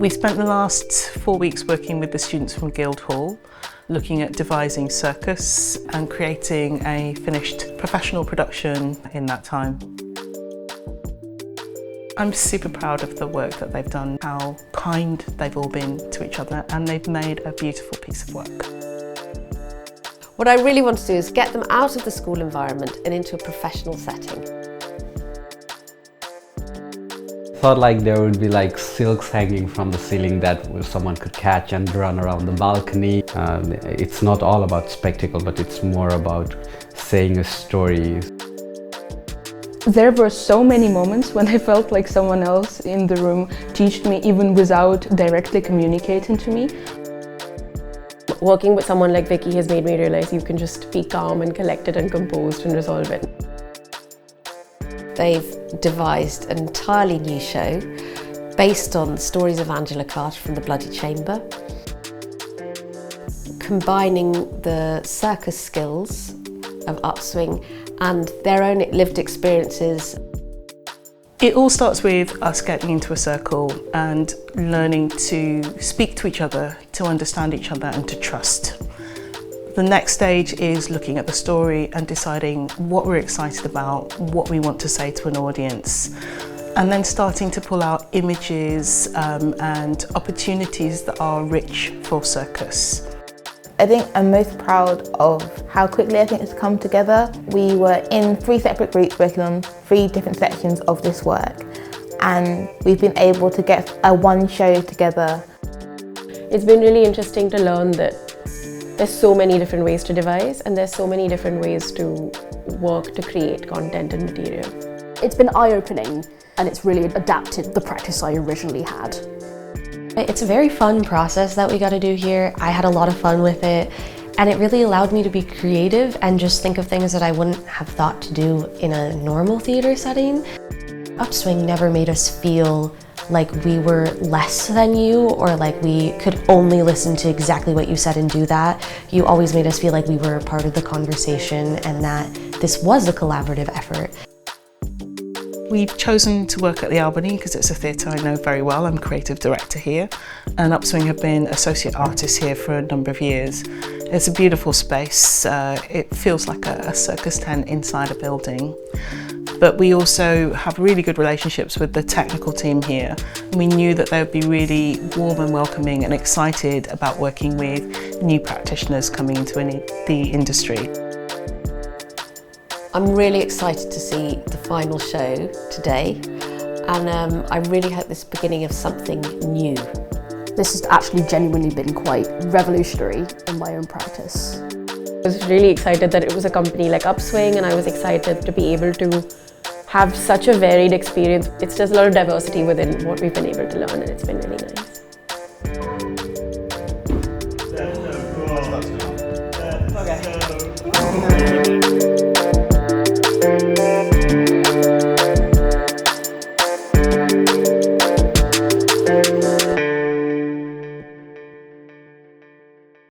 We spent the last 4 weeks working with the students from Guildhall, looking at devising Circus and creating a finished professional production in that time. I'm super proud of the work that they've done, how kind they've all been to each other, and they've made a beautiful piece of work. What I really want to do is get them out of the school environment and into a professional setting. Thought like there would be like silks hanging from the ceiling that someone could catch and run around the balcony. It's not all about spectacle, but it's more about saying a story. There were so many moments when I felt like someone else in the room taught me even without directly communicating to me. Working with someone like Vicky has made me realise you can just be calm and collected and composed and resolve it. They've devised an entirely new show based on the stories of Angela Carter from the Bloody Chamber, combining the circus skills of Upswing and their own lived experiences. It all starts with us getting into a circle and learning to speak to each other, to understand each other and to trust. The next stage is looking at the story and deciding what we're excited about, what we want to say to an audience, and then starting to pull out images and opportunities that are rich for circus. I think I'm most proud of how quickly I think it's come together. We were in 3 separate groups working on 3 different sections of this work, and we've been able to get one show together. It's been really interesting to learn that there's so many different ways to devise and there's so many different ways to work to create content and material. It's been eye-opening and it's really adapted the practice I originally had. It's a very fun process that we got to do here. I had a lot of fun with it and it really allowed me to be creative and just think of things that I wouldn't have thought to do in a normal theatre setting. Upswing never made us feel like we were less than you or like we could only listen to exactly what you said and do that. You always made us feel like we were a part of the conversation and that this was a collaborative effort. We've chosen to work at the Albany because it's a theatre I know very well. I'm a creative director here, and Upswing have been associate artists here for a number of years. It's a beautiful space. It feels like a circus tent inside a building. But we also have really good relationships with the technical team here. We knew that they would be really warm and welcoming and excited about working with new practitioners coming into the industry. I'm really excited to see the final show today, and I really hope this is the beginning of something new. This has actually genuinely been quite revolutionary in my own practice. I was really excited that it was a company like Upswing, and I was excited to be able to have such a varied experience. It's just a lot of diversity within what we've been able to learn, and it's been really nice.